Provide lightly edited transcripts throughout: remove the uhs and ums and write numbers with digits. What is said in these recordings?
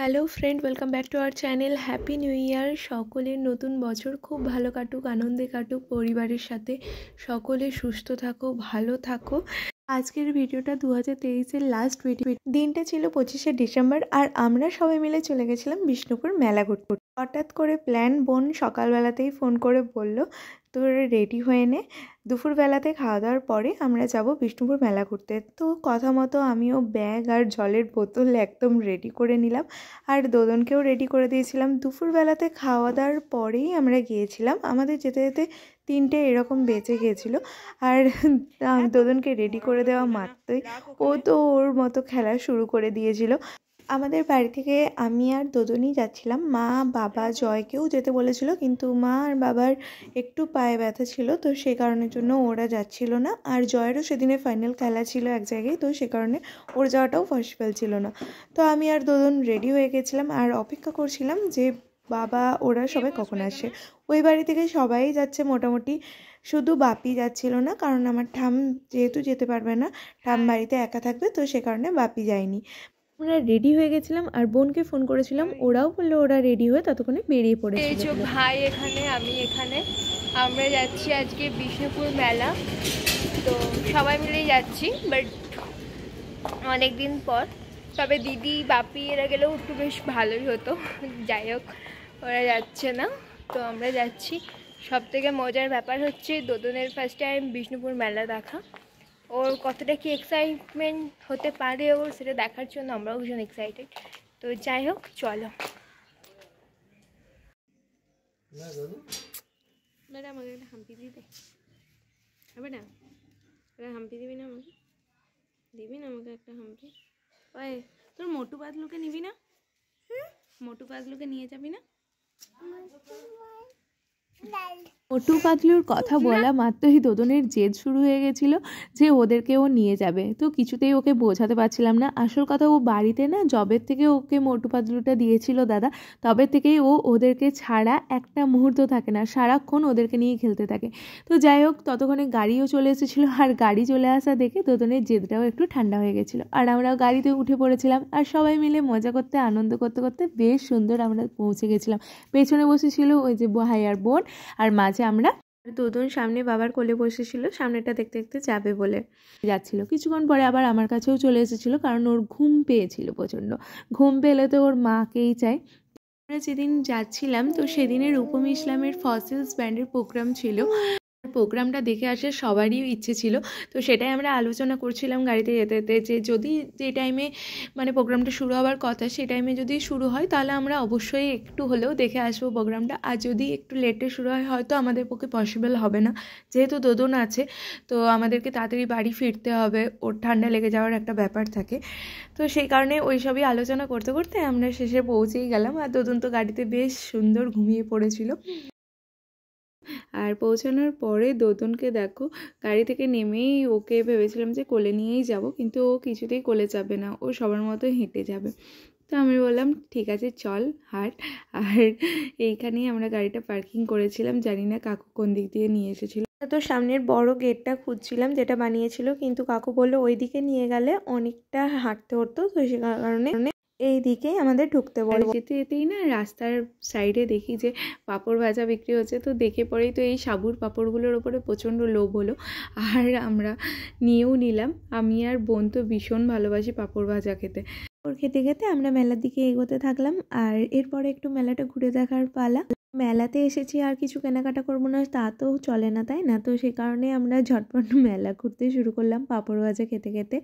Hello friend, welcome back to our channel. Happy new year. সকলের নতুন বছর খুব ভালো কাটুক, আনন্দে কাটুক পরিবারের সাথে। সকলে সুস্থ থাকো, ভালো থাকো। আজকের ভিডিওটা 2023-এর লাস্ট ভিডিও। দিনটা ছিল 25শে ডিসেম্বর আর আমরা সবাই মিলে চলে গেছিলাম বিষ্ণুপুর মেলা ঘুরতে। হঠাৎ করে প্ল্যান, বোন সকালবেলাতেই ফোন করে বলল তোর রেডি হয়ে নে, দুপুরবেলাতে খাওয়া দাওয়ার পরে আমরা যাব বিষ্ণুপুর মেলা ঘুরতে। তো কথা মতো আমিও ব্যাগ আর জলের বোতল একদম রেডি করে নিলাম আর দোদনকেও রেডি করে দিয়েছিলাম। দুপুরবেলাতে খাওয়া দাওয়ার পরেই আমরা গিয়েছিলাম। আমাদের যেতে যেতে 3টে এরকম বেঁচে গিয়েছিল আর দোদনকে রেডি করে দেওয়া মাত্রই ও তো ওর মতো খেলা শুরু করে দিয়েছিল। আমাদের বাড়ি থেকে আমি আর দোদনই যাচ্ছিলাম। মা বাবা জয়কেও যেতে বলেছিল, কিন্তু মা আর বাবার একটু পায়ে ব্যথা ছিল, তো সে কারণের জন্য ওরা যাচ্ছিল না। আর জয়েরও সেদিনে ফাইনাল খেলা ছিল এক জায়গায়, তো সে কারণে ওর যাওয়াটাও পসিবল ছিল না। তো আমি আর দোদন রেডি হয়ে গেছিলাম আর অপেক্ষা করছিলাম যে বাবা ওরা সবাই কখন আসে। ওই বাড়ি থেকে সবাই যাচ্ছে মোটামুটি, শুধু বাপি যাচ্ছিল না, কারণ আমার ঠাম যেহেতু যেতে পারবে না, ঠাম বাড়িতে একা থাকবে, তো সে কারণে বাপি যায়নি। আমরা রেডি হয়ে গেছিলাম আর বোনকে ফোন করেছিলাম, ওরাও বললো ওরা রেডি হয়ে ততক্ষণে বেরিয়ে পড়েছিল। ভাই এখানে, আমি এখানে, আমরা যাচ্ছি আজকে বিষ্ণুপুর মেলা। তো সবাই মিলেই যাচ্ছি, বাট অনেক দিন পর। তবে দিদি বাপি এরা গেলেও একটু বেশ ভালোই হতো, যাই হোক ওরা যাচ্ছে না, তো আমরা যাচ্ছি। সব থেকে মজার ব্যাপার হচ্ছে দোদনের ফার্স্ট টাইম বিষ্ণুপুর মেলা দেখা। ওর কতটা কি এক্সাইটমেন্ট হতে পারে ওর, সেটা দেখার জন্য আমরাও ভীষণ এক্সাইটেড। তো যাই হোক, চলো। আমাকে একটা হাম্পি দিতে হবে না? হাম্পি দিবি না আমাকে? দিবি না আমাকে একটা হাম্পি? ওই তোর মোটু পাতলুকে নিবি না? মোটু পাতলুকে নিয়ে যাবি না? মোটু পাতলুর কথা বলা মাত্রই দোদনের জেদ শুরু হয়ে গেছিল যে ওদেরকেও নিয়ে যাবে। তো কিছুতেই ওকে বোঝাতে পারছিলাম না। আসল কথা, ও বাড়িতে না যবের থেকে ওকে মোটু পাতলুটা দিয়েছিল দাদা, তবে থেকেই ও ওদেরকে ছাড়া একটা মুহূর্ত থাকে না, সারাক্ষণ ওদেরকে নিয়ে খেলতে থাকে। তো যাই হোক, ততক্ষণে গাড়িও চলে এসেছিলো আর গাড়ি চলে আসা দেখে দোদনের জেদটাও একটু ঠান্ডা হয়ে গেছিলো আর আমরাও গাড়িতে উঠে পড়েছিলাম আর সবাই মিলে মজা করতে, আনন্দ করতে করতে বেশ সুন্দর আমরা পৌঁছে গেছিলাম। পেছনে বসেছিল ওই যে ভাই আর বোন, আর মাঝে আমরা। দোদন সামনে বাবার কোলে বসেছিল, সামনেটা দেখতে দেখতে যাবে বলে যাচ্ছিল। কিছুক্ষণ পরে আবার আমার কাছেও চলে এসেছিল, কারণ ওর ঘুম পেয়েছিল প্রচণ্ড। ঘুম পেলে তো ওর মাকেই চাই। আমরা যেদিন যাচ্ছিলাম তো সেদিনের রূপম ইসলামের ফসিলস ব্যান্ডের প্রোগ্রাম ছিল। প্রোগ্রামটা দেখে আসার সবারই ইচ্ছে ছিল, তো সেটাই আমরা আলোচনা করছিলাম গাড়িতে যেতে যেতে, যে যদি যে টাইমে মানে প্রোগ্রামটা শুরু হওয়ার কথা সেই টাইমে যদি শুরু হয় তাহলে আমরা অবশ্যই একটু হলেও দেখে আসবো প্রোগ্রামটা। আর যদি একটু লেটে শুরু হয় হয়তো আমাদের পক্ষে পসিবল হবে না, যেহেতু দোদন আছে, তো আমাদেরকে তাড়াতাড়ি বাড়ি ফিরতে হবে, ওর ঠান্ডা লেগে যাওয়ার একটা ব্যাপার থাকে। তো সেই কারণে ওই সবই আলোচনা করতে করতে আমরা শেষে পৌঁছেই গেলাম। আর দোদন তো গাড়িতে বেশ সুন্দর ঘুমিয়ে পড়েছিল। আর পৌঁছানোর পরে দোদনকে দেখো, গাড়ি থেকে নেমেই ওকে ভেবেছিলাম যে কোলে নিয়েই যাব, কিন্তু ও কিছুতেই কোলে যাবে না, ও সবার মতো হেঁটে যাবে। তো আমি বললাম ঠিক আছে চল হাঁট। আর এইখানেই আমরা গাড়িটা পার্কিং করেছিলাম। জানি না কাকু কোন দিক দিয়ে নিয়ে এসেছিল। তো সামনের বড় গেটটা খুঁজছিলাম যেটা বানিয়েছিল, কিন্তু কাকু বললো ওই দিকে নিয়ে গেলে অনেকটা হাঁটতে হতো, তো সে কারণে এই দিকেই আমাদের ঢুকতে বলে। যেতে যেতেই না রাস্তার সাইডে দেখি যে পাঁপড় ভাজা বিক্রি হচ্ছে, তো দেখে পরেই তো এই সাবুর পাঁপড়গুলোর ওপরে প্রচণ্ড লোভ হলো আর আমরা নিয়েও নিলাম। আমি আর বোন তো ভীষণ ভালোবাসি পাঁপড় ভাজা খেতে। ওর খেতে খেতে আমরা মেলার দিকে এগোতে থাকলাম আর এরপরে একটু মেলাটা ঘুরে দেখার পালা। মেলাতে এসেছি আর কিছু কেনাকাটা করবো না তা তো চলে না, তাই না? তো সে কারণে আমরা ঝটপট মেলা ঘুরতে শুরু করলাম পাঁপড় ভাজা খেতে খেতে।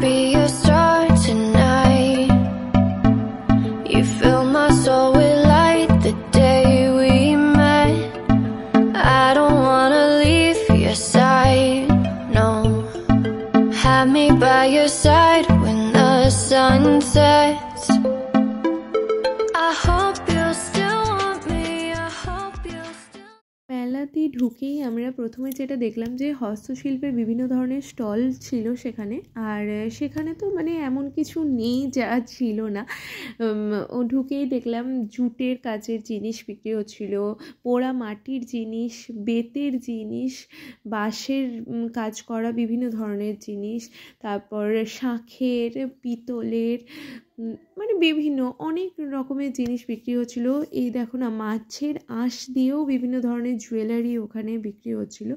Be a star tonight. You fill my soul with light the day we met. I don't wanna leave your side, no. Have me by your side when the sun sets. I hope you still want me, I hope you still. মেলা মেলাতে ঢুকেই আমরা প্রথমে যেটা দেখলাম যে হস্তশিল্পের বিভিন্ন ধরনের স্টল ছিল সেখানে। আর সেখানে তো মানে এমন কিছু নেই যা ছিল না। ও ঢুকেই দেখলাম জুটের কাজের জিনিস বিক্রি হচ্ছিল, পোড়া মাটির জিনিস, বেতের জিনিস, বাঁশের কাজ করা বিভিন্ন ধরনের জিনিস, তারপর শাঁখের, পিতলের, মানে বিভিন্ন অনেক রকমের জিনিস বিক্রি হচ্ছিল। এই দেখো না, মাছের আঁশ দিয়েও বিভিন্ন ধরনের জুয়েলারি ওখানে বিক্রি হচ্ছিল।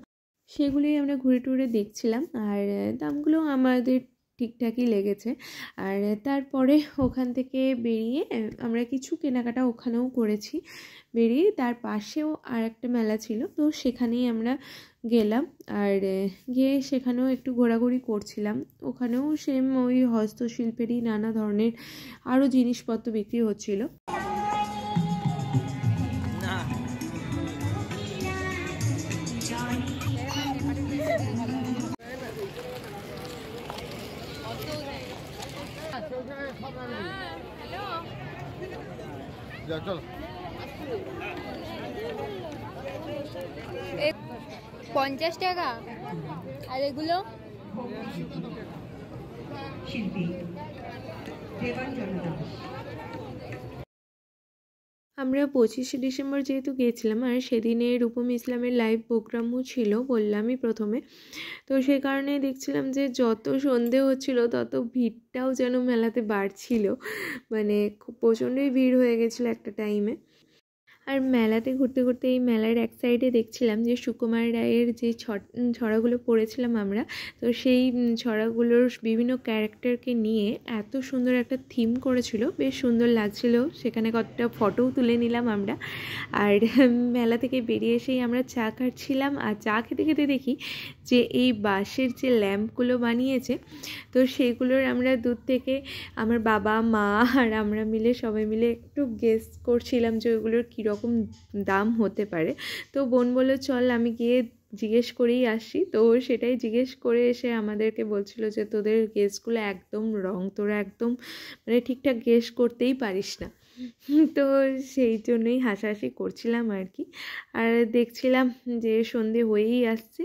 সেগুলোই আমরা ঘুরে টুরে দেখছিলাম, আর দামগুলো আমাদের ঠিকঠাকই লেগেছে। আর তারপরে ওখান থেকে বেরিয়ে আমরা কিছু কেনাকাটা ওখানেও করেছি। বেরিয়ে তার পাশেও আর একটা মেলা ছিল, তো সেখানেই আমরা গেলাম। আর গিয়ে সেখানেও একটু ঘোরাঘুরি করছিলাম। ওখানেও সেম ওই হস্তশিল্পেরই নানা ধরনের আরও জিনিসপত্র বিক্রি হচ্ছিল। চলো 50 টাকা। আর এগুলো আমরা 25শে ডিসেম্বর যেহেতু গিয়েছিলাম, আর সেদিনে রূপম ইসলামের লাইভ প্রোগ্রামও ছিল বললামই প্রথমে, তো সেই কারণে দেখছিলাম যে যত সন্ধে হচ্ছিল তত ভিড়টাও যেন মেলাতে বাড়ছিল। মানে খুব প্রচণ্ডই ভিড় হয়ে গেছিলো একটা টাইমে। আর মেলাতে ঘুরতে ঘুরতে এই মেলার এক সাইডে দেখছিলাম যে সুকুমার রায়ের যে ছড়াগুলো পড়েছিলাম আমরা, তো সেই ছড়াগুলোর বিভিন্ন ক্যারেক্টারকে নিয়ে এত সুন্দর একটা থিম করেছিল, বেশ সুন্দর লাগছিল। সেখানে কতটা ফটোও তুলে নিলাম আমরা। আর মেলা থেকে বেরিয়ে এসেই আমরা চা খাচ্ছিলাম, আর চা খেতে খেতে দেখি যে এই বাঁশের যে ল্যাম্পগুলো বানিয়েছে, তো সেগুলোর আমরা দূর থেকে আমার বাবা, মা আর আমরা মিলে সবাই মিলে একটু গেস করছিলাম যে ওইগুলোর কীরকম দাম হতে পারে। তো বোন বলল চল আমি গিয়ে জিজ্ঞেস করেই আসি। তো সেটাই জিজ্ঞেস করে এসে আমাদেরকে বলছিল যে তোদের গেসগুলো একদম রং, তোরা একদম মানে ঠিকঠাক গেস করতেই পারিস না। তো সেই জন্যই হাসাহাসি করছিলাম আর কি। আর দেখছিলাম যে সন্ধে হয়েই আসছে,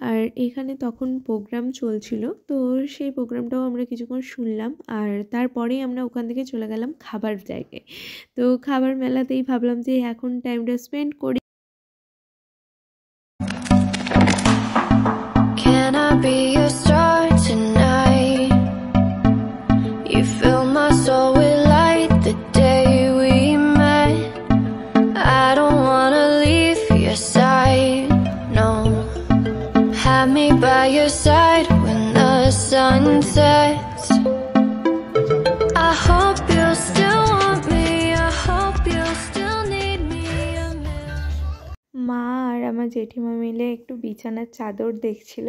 আর এখানে তখন প্রোগ্রাম চলছিল, তো সেই প্রোগ্রামটাও আমরা কিছুক্ষণ শুনলাম। আর তারপরেই আমরা ওখান থেকে চলে গেলাম খাবার জায়গায়। তো খাবার মেলাতেই ভাবলাম যে এখন টাইমটা স্পেন্ড করি। Can I be your star tonight? You fill my soul with light the day we met. I don't wanna leave your side, no. Have me by your side when the sun sets. I hope you still want me, I hope you still need me a million. মা আর আমার জেঠিমা মিলে একটু বিছানার চাদর দেখছিল।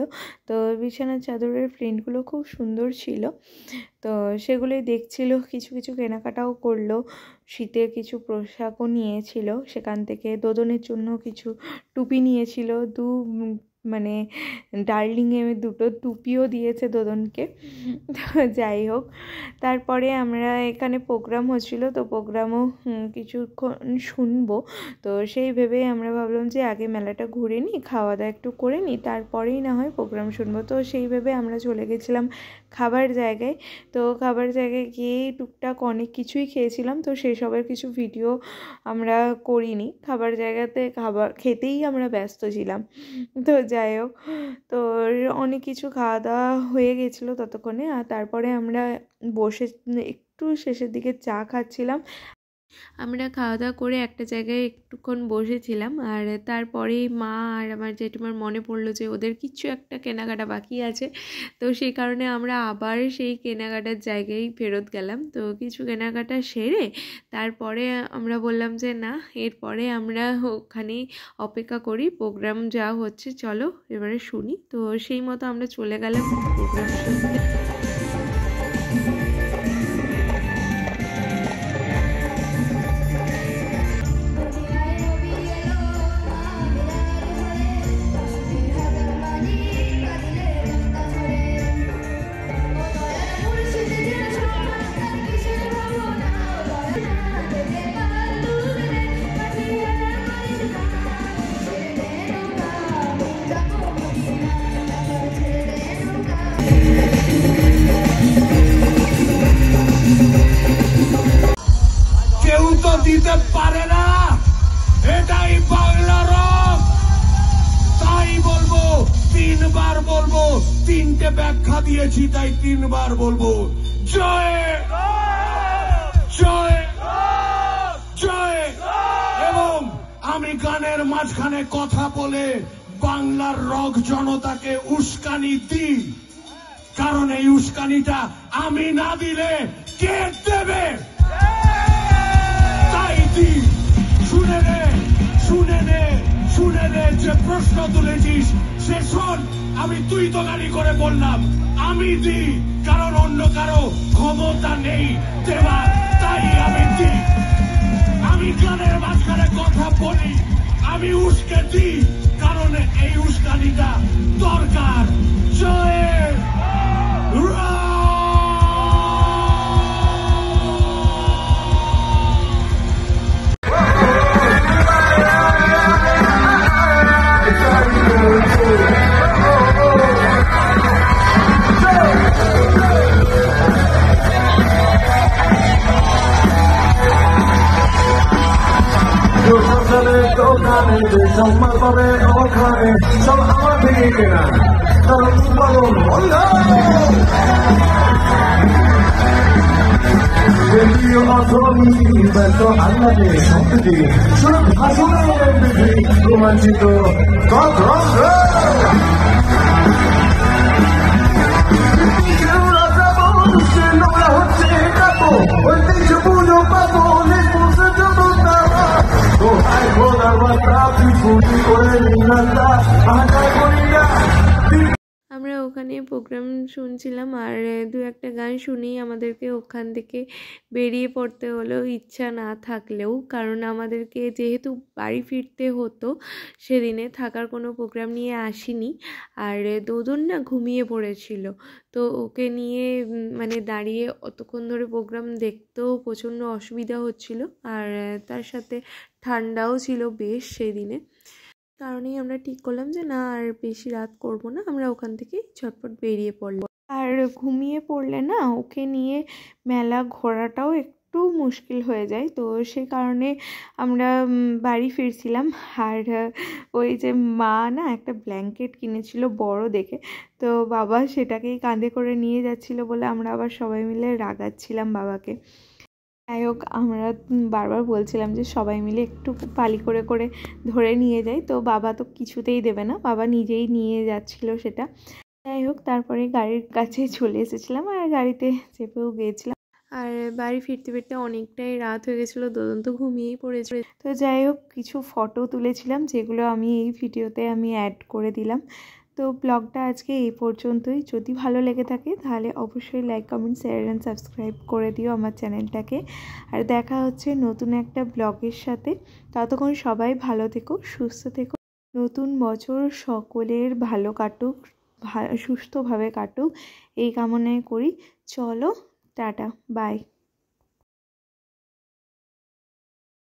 তো বিছানার চাদরের প্রিন্টগুলো খুব সুন্দর ছিল, তো সেগুলোই দেখছিল। কিছু কিছু কেনাকাটাও করলো, শীতের কিছু পোশাকও নিয়েছিল সেখান থেকে। দোদনের জন্য কিছু টুপি নিয়েছিল, মানে ডার্লিংয়ে দুটো টুপিও দিয়েছে দোদনকে। তো যাই হোক, তারপরে আমরা এখানে প্রোগ্রাম হচ্ছিল, তো প্রোগ্রামও কিছুক্ষণ শুনবো। তো সেই ভেবেই আমরা ভাবলাম যে আগে মেলাটা ঘুরে নিই, খাওয়া দাওয়া একটু করে নিই, তারপরেই না হয় প্রোগ্রাম শুনবো। তো সেই ভেবে আমরা চলে গেছিলাম খাবার জায়গায়। তো খাবার জায়গায় গিয়েই টুকটাক অনেক কিছুই খেয়েছিলাম, তো সেসবের কিছু ভিডিও আমরা করিনি। খাবার জায়গাতে খাবার খেতেই আমরা ব্যস্ত ছিলাম। তো যাই হোক, তো অনেক কিছু খাওয়া দাওয়া হয়ে গেছিলো ততক্ষণে। আর তারপরে আমরা বসে একটু শেষের দিকে চা খাচ্ছিলাম। আমরা খাওয়া দাওয়া করে একটা জায়গায় একটুক্ষণ বসেছিলাম। আর তারপরেই মা আর আমার জেঠিমার মনে পড়লো যে ওদের কিছু একটা কেনাকাটা বাকি আছে, তো সেই কারণে আমরা আবার সেই কেনাকাটার জায়গায় ফেরত গেলাম। তো কিছু কেনাকাটা সেরে তারপরে আমরা বললাম যে না, এরপরে আমরা ওখানেই অপেক্ষা করি, প্রোগ্রাম যা হচ্ছে চলো এবারে শুনি। তো সেই মতো আমরা চলে গেলাম প্রোগ্রাম শুনতে। ব্যাখ্যা দিয়েছি তাই 3 বার বলবো জয় জয় জয়। এবং আমি গানের মাঝখানে কথা বলে বাংলার রক জনতাকে উস্কানি দিই, কারণ এই উস্কানিটা আমি না দিলে কে দেবে, তাই দি। শুনে নে শুনে নে শুনে নে, যে প্রশ্ন তুলেছিস সে শোন। আমি তুই তো গাড়ি করে বললাম আমি দি, কারণ অন্য কারো ক্ষমতা নেই দেওয়ার, তাই আমি দি। আমি গানের মাঝখানে কথা বলি, আমি উস্কে দিই, কারণ এই উস্কানিটা দরকার। জয় দোকানে যে সম্মান পাবে ওখানে সব আমার থেকে কেনা, কারণ উৎপাদন কেন্দ্রীয় অর্থনীতি ব্যস্ত আল্লাহে সম্প্রীতি শুধু ভাষণের বিধি রোমাঞ্চিত নোংরা হচ্ছে কাপো ঐতিহ্য পুজো পাবো আমরা ওখানে প্রোগ্রাম শুনছিলাম আর 2-1 গান শুনেই আমাদেরকে ওখান থেকে বেরিয়ে পড়তে হলো, ইচ্ছা না থাকলেও, কারণ আমাদেরকে যেহেতু বাড়ি ফিরতে হতো সেদিনে থাকার কোনো প্রোগ্রাম নিয়ে আসিনি। আর দোদন না ঘুমিয়ে পড়েছিল, তো ওকে নিয়ে মানে দাঁড়িয়ে অতক্ষণ ধরে প্রোগ্রাম দেখতেও প্রচণ্ড অসুবিধা হচ্ছিল, আর তার সাথে ঠান্ডাও ছিল বেশ সেদিনে। কারণেই আমরা ঠিক করলাম যে না আর বেশি রাত করব না, আমরা ওখান থেকে ঝটপট বেরিয়ে পড়লাম। আর ঘুমিয়ে পড়লে না ওকে নিয়ে মেলা ঘোরাটাও একটু মুশকিল হয়ে যায়, তো সেই কারণে আমরা বাড়ি ফিরছিলাম। আর ওই যে মা না একটা ব্ল্যাঙ্কেট কিনেছিল বড় দেখে, তো বাবা সেটাকেই কাঁধে করে নিয়ে যাচ্ছিল বলে আমরা আবার সবাই মিলে রাগাচ্ছিলাম বাবাকে। যাই হোক, আমরা বারবার বলছিলাম যে সবাই মিলে একটু পালি করে করে ধরে নিয়ে যাই, তো বাবা তো কিছুতেই দেবে না, বাবা নিজেই নিয়ে যাচ্ছিল সেটা। যাই হোক, তারপরে গাড়ির কাছে চলে এসেছিলাম আর গাড়িতে চেপেও গিয়েছিলাম। আর বাড়ি ফিরতে ফিরতে অনেকটাই রাত হয়ে গেছিলো, দোদন তো ঘুমিয়েই পড়েছিল। তো যাই হোক, কিছু ফটো তুলেছিলাম যেগুলো আমি এই ভিডিওতে আমি অ্যাড করে দিলাম। তো ব্লগটা আজকে এই পর্যন্তই। যদি ভালো লেগে থাকে তাহলে অবশ্যই like, comment, share and subscribe করে দিও আমার চ্যানেলটাকে। আর দেখা হচ্ছে নতুন একটা ব্লগের সাথে। ততক্ষণ সবাই ভালো থেকো, সুস্থ থেকো। নতুন বছর সকলের ভালো কাটুক, সুস্থভাবে কাটুক এই কামনায় করি। চলো, টাটা, বাই।